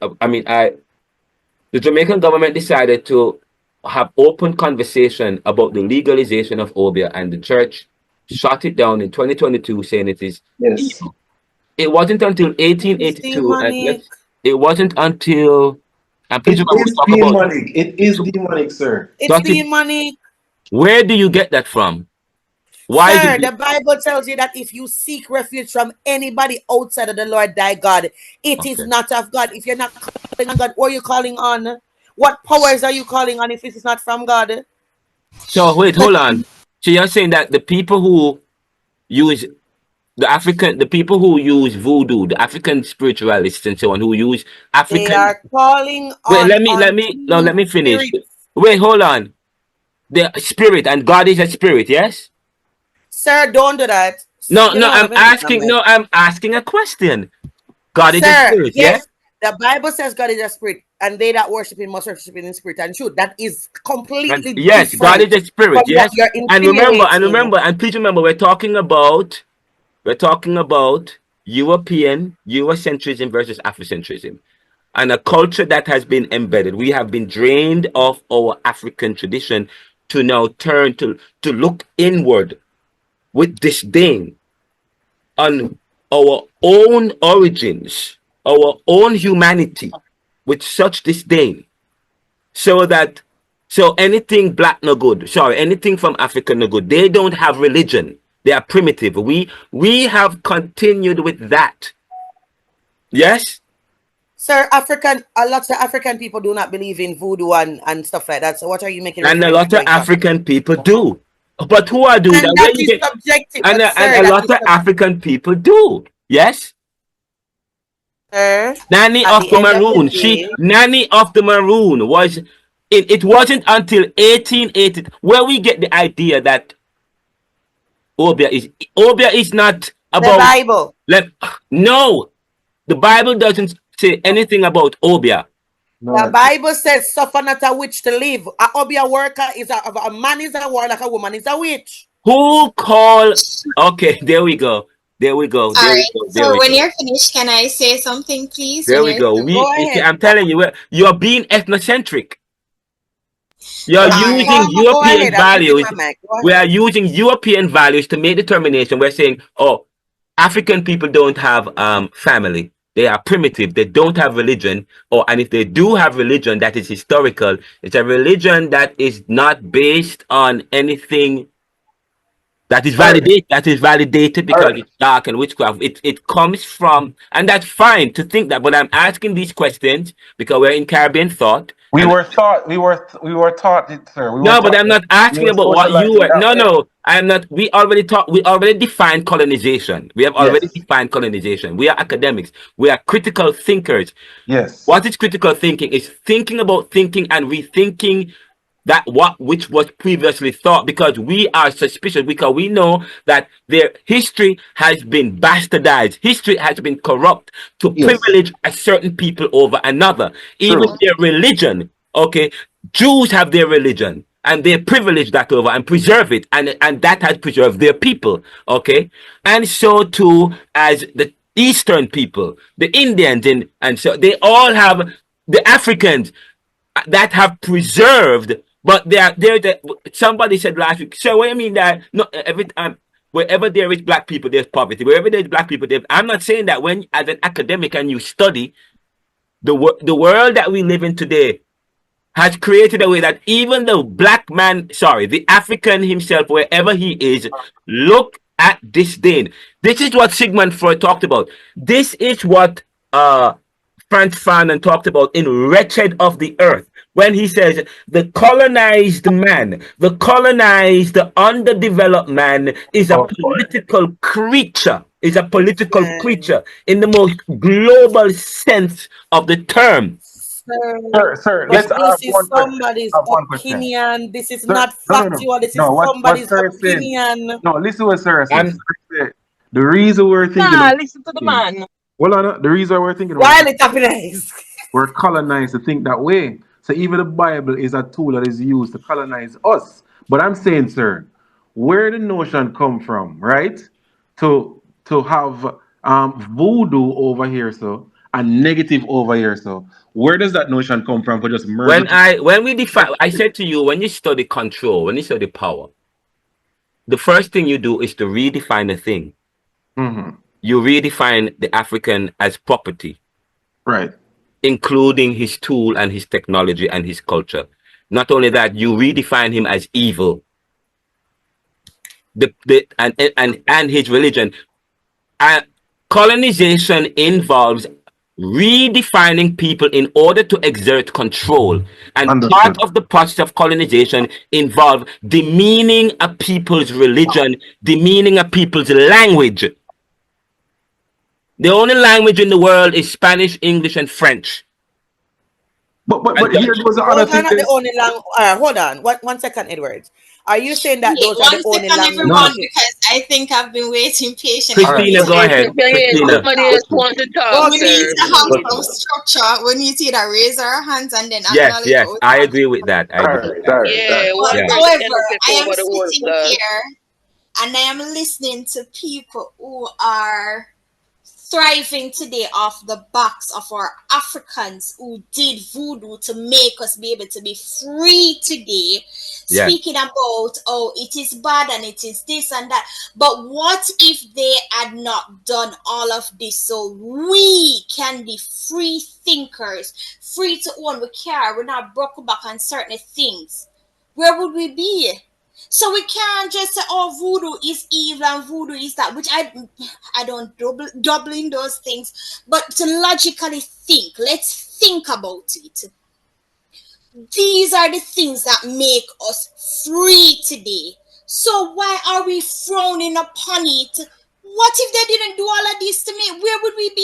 the Jamaican government decided to have open conversation about the legalization of Obeah, and the church shut it down in 2022, saying it is Yes. evil. It wasn't until It's 1882, and demonic. let's, it wasn't until, and please It remember, we is talk about, demonic. It is demonic, sir. It's does it, demonic. where do you get that from? Why do Sir, you, the Bible tells you that if you seek refuge from anybody outside of the Lord thy God, it is okay. not of God. If you're not calling on God, what are you calling on? What powers are you calling on if it is not from God? So wait, hold on. So you're saying that the people who use the people who use voodoo, the African spiritualists and so on, who use They African. are calling Wait, on let unclean me finish. spirits. Wait, hold on. The spirit, and God is a spirit, yes? Sir, don't do that. No, You no, know what, let me mute my mic. I'm asking a question. God is a Sir, spirit, yes? yes, the Bible says God is a spirit, and they that worship him must worship him in spirit and truth. That is And completely yes, God is different a spirit, from what yes? you're And insinuating. remember, and please remember, we're talking about European Eurocentrism versus Afrocentrism, and a culture that has been embedded. We have been drained of our African tradition to now turn to look inward with disdain on our own origins, our own humanity, with such disdain, so that so anything black no good. Sorry, anything from Africa no good. They don't have religion. They are primitive. We have continued with that. Yes, Sir, a lot of African people do not believe in voodoo and stuff like that. So what are you making and a reference lot of going from? African people do. But who are doing And that? Where that you is get? subjective. But And sir, a that lot is of African people do. Yes. sir. Nanny At of the the end of the Maroon. She day, Nanny of the Maroon was it wasn't until 1880 where we get the idea that Obeah is not the about Bible. let no, the Bible doesn't say anything about Obeah. The No. Bible says, "Suffer not a witch to live." A obeah worker is a man is a warlock, a woman is a witch. Who call okay, there we go. There we go. All There we right. go. There So we when go. you're finished, can I say something, please? There When we you're go. through. Go ahead. I'm telling you, you're being ethnocentric. You're All right. using Informer, go European ahead. I'm muting values. my mic. Go We are ahead. using European values to make determination. We're saying, oh, African people don't have family. They are primitive. They don't have religion. Or and if they do have religion, that is historical. It's a religion that is not based on anything All right. that is validated All because right. it's dark and witchcraft. It comes from, and that's fine to think that. But I'm asking these questions because we're in Caribbean thought, We and were taught. We were taught it, sir. We were no, but taught. I'm not We asking were about what you socialized in were. that No, way. no, I'm not. We already talked. We already defined colonization. We have already Yes. defined colonization. We are academics. We are critical thinkers. Yes. What is critical thinking? Is thinking about thinking and rethinking that what which was previously thought, because we are suspicious, because we know that their history has been bastardized, history has been corrupt to Yes. privilege a certain people over another. Even True. their religion, okay, Jews have their religion and they privilege that over and preserve it, and that has preserved their people, okay, and so too as the Eastern people, the Indians, and so they all have the Africans that have preserved, but they're somebody said last week. So what do you mean that no every time wherever there is black people, there's poverty. Wherever there's black people, I'm not saying that when as an academic and you study the world that we live in today has created a way that even the black man, sorry, the African himself, wherever he is, look at disdain. This is what Sigmund Freud talked about. This is what Franz Fanon talked about in Wretched of the Earth, when he says the colonized, underdeveloped man is a Oh boy. political creature, is a political Man, creature in the most global sense of the term. sir. Sir. But Let's have this is one question. somebody's Have one question. opinion. This is Sir, not no. factual. This is No, what somebody's sir is saying. opinion. No, listen what sir says. I'm Sir said, the reason we're thinking Nah, of listen to the thing, man. well, the reason we're thinking about While it's happiness. we're colonized to think that way. So even the Bible is a tool that is used to colonize us. But I'm saying, sir, where the notion come from, right? To have voodoo over here, so and negative over here. So where does that notion come from for just merging? When we define, I said to you, when you study control, when you study power, the first thing you do is to redefine a thing. Mm-hmm. You redefine the African as property, Right. including his tool and his technology and his culture. Not only that, you redefine him as evil. And his religion. Colonization involves redefining people in order to exert control. And Understood. part of the process of colonization involves demeaning a people's religion, demeaning a people's language. The only language in the world is Spanish, English, and French. But And here goes the other Those are thing. not the only language. Hold on. 1 second, Edwards. Are you saying that Wait, those are the 1 only second, languages? everyone, because I think I've been waiting patiently. Christina, go Hey, ahead. Christina. somebody else want to talk, Go We to need sir. to have But some structure. We need to either raise our hands and then yes, acknowledge yes, what I we're agree with that. I All agree right, with that. all right, all Yeah, right. But Yeah. one person however, cannot take I am over the world, sitting sir. here and I am listening to people who are thriving today off the backs of our Africans who did voodoo to make us be able to be free today, Yes. speaking about, oh, it is bad and it is this and that. But what if they had not done all of this so we can be free thinkers, free to own, we care, we're not broken back on certain things? Where would we be? So we can't just say, oh, voodoo is evil and voodoo is that, which I don't double in those things, but to logically think, let's think about it. These are the things that make us free today. So why are we frowning upon it? What if they didn't do all of this to me? Where would we be?